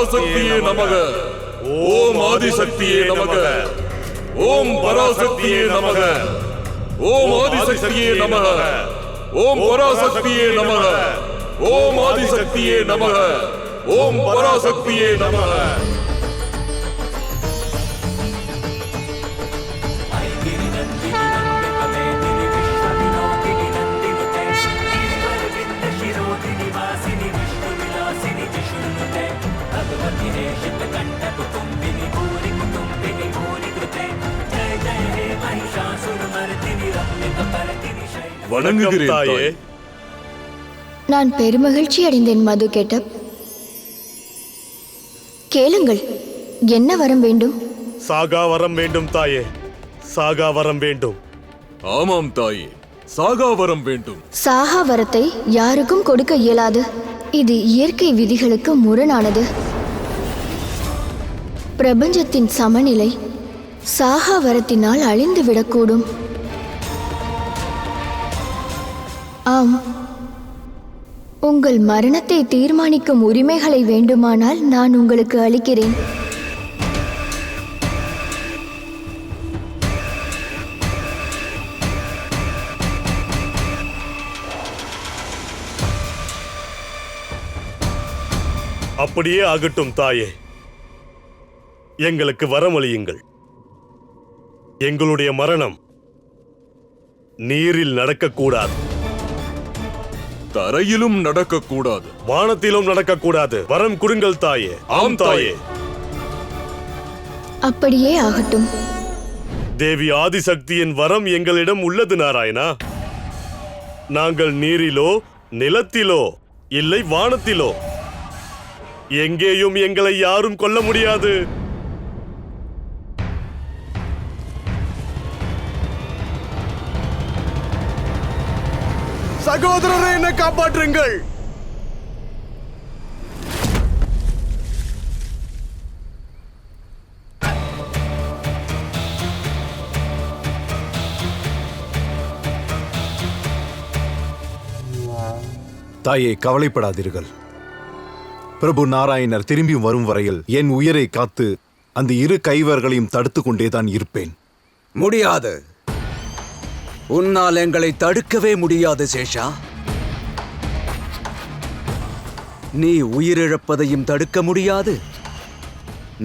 பராசக்தியே நமக. ஓம் ஆதிசக்தியே நமக. ஓம் பராசக்தியே நமக. ஓம் ஆதிசக்தியே நமக. ஓம் பராசக்தியே நமக. ஓம் ஆதிசக்தியே நமக. ஓம் பராசக்தியே நமக. வணங்குகிறேன் தாயே. நான் பெருமகிழ்ச்சி அடைந்தேன் மது கேட்டப். கேளுங்கள், என்ன வரம் வேண்டும்? சாகா வரம் வேண்டும் தாயே, சாகா வரம் வேண்டும். ஆமாம் தாயே, சாகா வரம் வேண்டும். சாகா வரத்தை யாருக்கும் கொடுக்க இயலாது. இது இயற்கை விதிகளுக்கு முரணானது. பிரபஞ்சத்தின் சமநிலை சாகா வரத்தினால் அழிந்து விடக்கூடும். ஆம், உங்கள் மரணத்தை தீர்மானிக்கும் உரிமைகளை வேண்டுமானால் நான் உங்களுக்கு அளிக்கிறேன். அப்படியே ஆகட்டும் தாயே, எங்களுக்கு வரமளியுங்கள். எங்களுடைய மரணம் நீரில் நடக்கக்கூடாது, தரையிலும் நடக்கக்கூடாது, வானத்திலும் நடக்கக்கூடாது. வரம் கொடுங்கள் தாயே. ஆம் தாயே. அப்படியே ஆகட்டும். தேவி ஆதிசக்தியின் வரம் எங்களிடம் உள்ளது நாராயணா. நாங்கள் நீரிலோ நிலத்திலோ இல்லை வானத்திலோ எங்கேயும் எங்களை யாரும் கொல்ல முடியாது. சகோதரரை என்னை காப்பாற்றுங்கள். தாயே, கவலைப்படாதீர்கள். பிரபு நாராயணர் திரும்பி வரும் வரையில் என் உயிரை காத்து அந்த இரு கைவர்களையும் தடுத்து கொண்டேதான் இருப்பேன். முடியாது. உன்னால் எங்களை தடுக்கவே முடியாது சேஷா. நீ உயிரிழப்பதையும் தடுக்க முடியாது,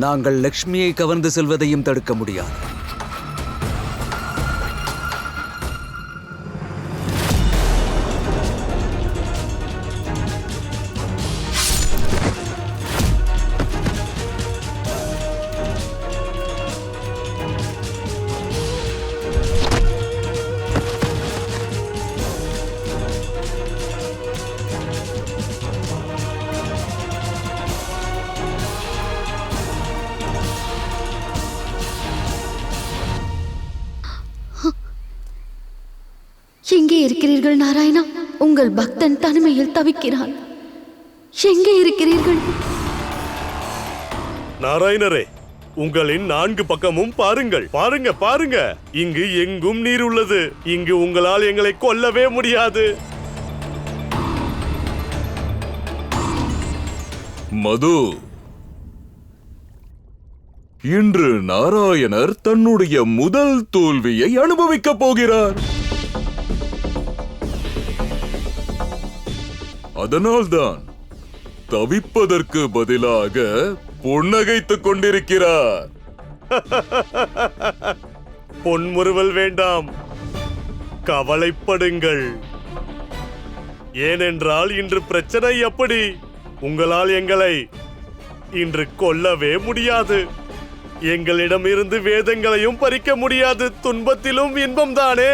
நாங்கள் லக்ஷ்மியை கவர்ந்து செல்வதையும் தடுக்க முடியாது. எங்கே இருக்கிறீர்கள் நாராயணா? உங்கள் பக்தன் தனிமையில் தவிக்கிறான். எங்கே இருக்கிறீர்கள்? நாராயணரே, உங்களின் 4 பக்கமும் பாருங்கள். பாருங்க பாருங்க, இங்கு எங்கும் நீர் உள்ளது. இங்கு உங்களால் எங்களை கொல்லவே முடியாது. மது, இன்று நாராயணர் தன்னுடைய முதல் தோல்வியை அனுபவிக்கப் போகிறார். அதனால்தான் தவிப்பதற்கு பதிலாக புன்னகைத்துக் கொண்டிருக்கிறார். பொன்முறுவல் வேண்டாம், கவலைப்படுங்கள். ஏனென்றால் இன்று பிரச்சனை எப்படி? உங்களால் எங்களை இன்று கொல்லவே முடியாது. எங்களிடமிருந்து வேதங்களையும் பறிக்க முடியாது. துன்பத்திலும் இன்பம் தானே.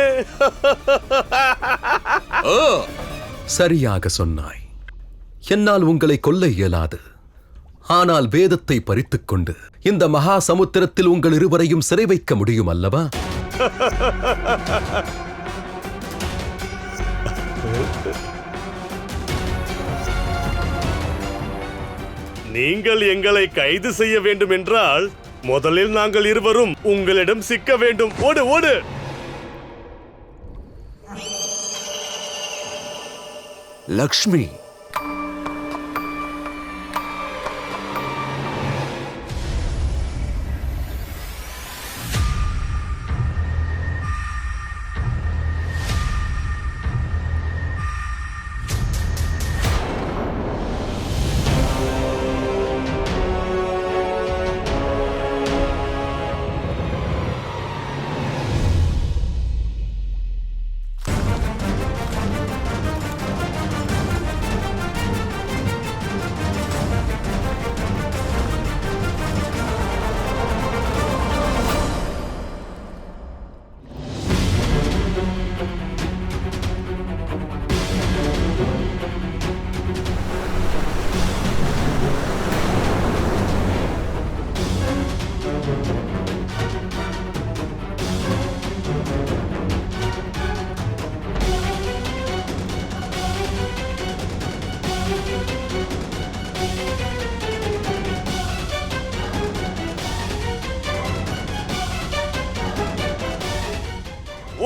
சரியாக சொன்னாய். என்னால் உங்களை கொல்ல இயலாது. ஆனால் வேதத்தை பறித்துக் கொண்டு இந்த மகா சமுத்திரத்தில் உங்கள் இருவரையும் சிறை வைக்க முடியும் அல்லவா? நீங்கள் எங்களை கைது செய்ய வேண்டும் என்றால் முதலில் நாங்கள் இருவரும் உங்களிடம் சிக்க வேண்டும். ஓடு ஓடு. லக்ஷ்மி,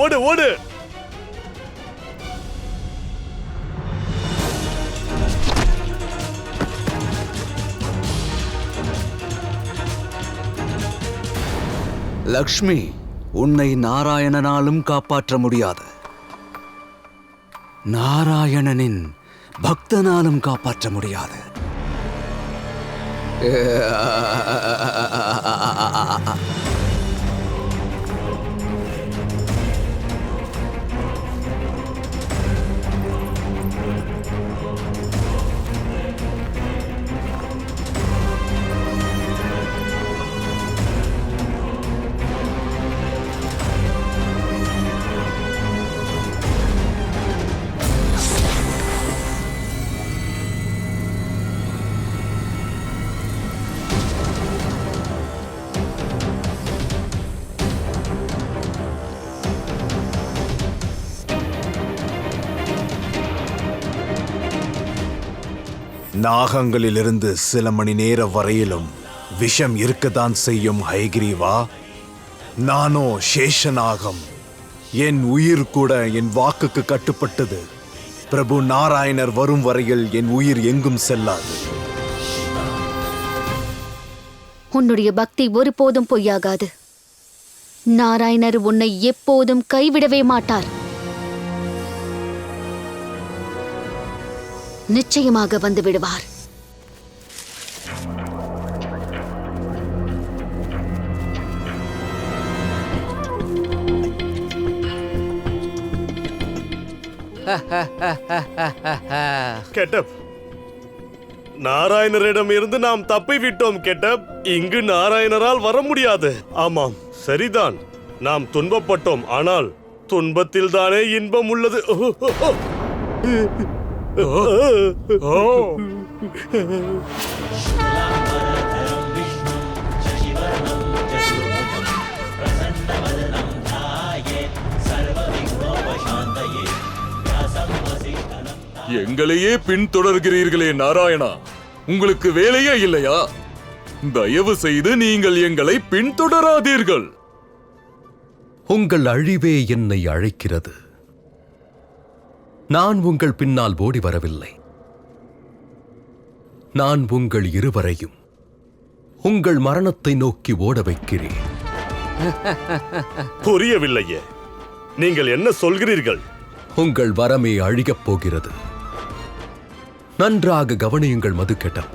ஓடு ஓடு. லக்ஷ்மி, உன்னை நாராயணனாலும் காப்பாற்ற முடியாது. நாராயணனின் பக்தனாலும் காப்பாற்ற முடியாது. நாகங்களிலிருந்து சில மணி நேர வரையிலும் விஷம் இருக்கத்தான் செய்யும் ஹயகிரீவா. நானோ சேஷநாகம். என் உயிர் கூட என் வாக்குக்கு கட்டுப்பட்டது. பிரபு நாராயணர் வரும் வரையில் என் உயிர் எங்கும் செல்லாது. உன்னுடைய பக்தி ஒருபோதும் பொய்யாகாது. நாராயணர் உன்னை எப்போதும் கைவிடவே மாட்டார். நிச்சயமாக வந்து விடுவார். கெட்டப், நாராயணரிடம் இருந்து நாம் தப்பி விட்டோம். கெட்டப், இங்கு நாராயணரால் வர முடியாது. ஆமாம், சரிதான், நாம் துன்பப்பட்டோம். ஆனால் துன்பத்தில் தானே இன்பம் உள்ளது. எங்களையே பின்தொடர்கிறீர்களே நாராயணா, உங்களுக்கு வேலையே இல்லையா? தயவு செய்து நீங்கள் எங்களை பின்தொடராதீர்கள். உங்கள் அழிவே என்னை அழைக்கிறது. நான் உங்கள் பின்னால் ஓடி வரவில்லை. நான் உங்கள் இருவரையும் உங்கள் மரணத்தை நோக்கி ஓட வைக்கிறேன். புரியவில்லையே, நீங்கள் என்ன சொல்கிறீர்கள்? உங்கள் வரமே அழியப் போகிறது. நன்றாக கவனியுங்கள் மதுக்கெட்டப்.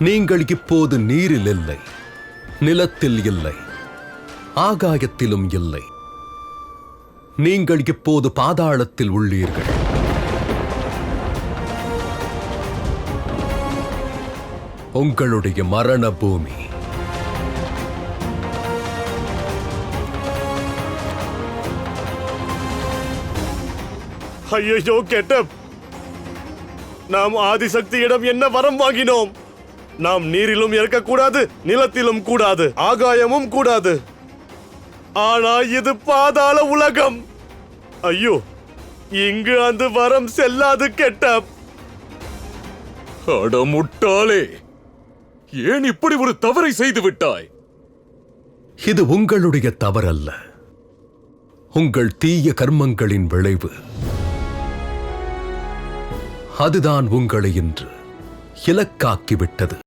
நீங்கள் இப்போது நீரில் இல்லை, நிலத்தில் இல்லை, ஆகாயத்திலும் இல்லை. நீங்கள் இப்போது பாதாளத்தில் உள்ளீர்கள். உங்களுடைய மரண பூமி. ஐயோ கெட்டப், நாம் ஆதிசக்தியிடம் என்ன வரம் வாங்கினோம்? நாம் நீரிலும் இறக்கக்கூடாது, நிலத்திலும் கூடாது, ஆகாயமும் கூடாது. ஆனா இது பாதாள உலகம். ஐயோ, இங்கு அந்த வரம் செல்லாது கெட்டப். அட முட்டாளே, ஏன் இப்படி ஒரு தவறை செய்து விட்டாய்? இது உங்களுடைய தவறல்ல, உங்கள் தீய கர்மங்களின் விளைவு. அதுதான் உங்களை இன்று இலக்காக்கிவிட்டது.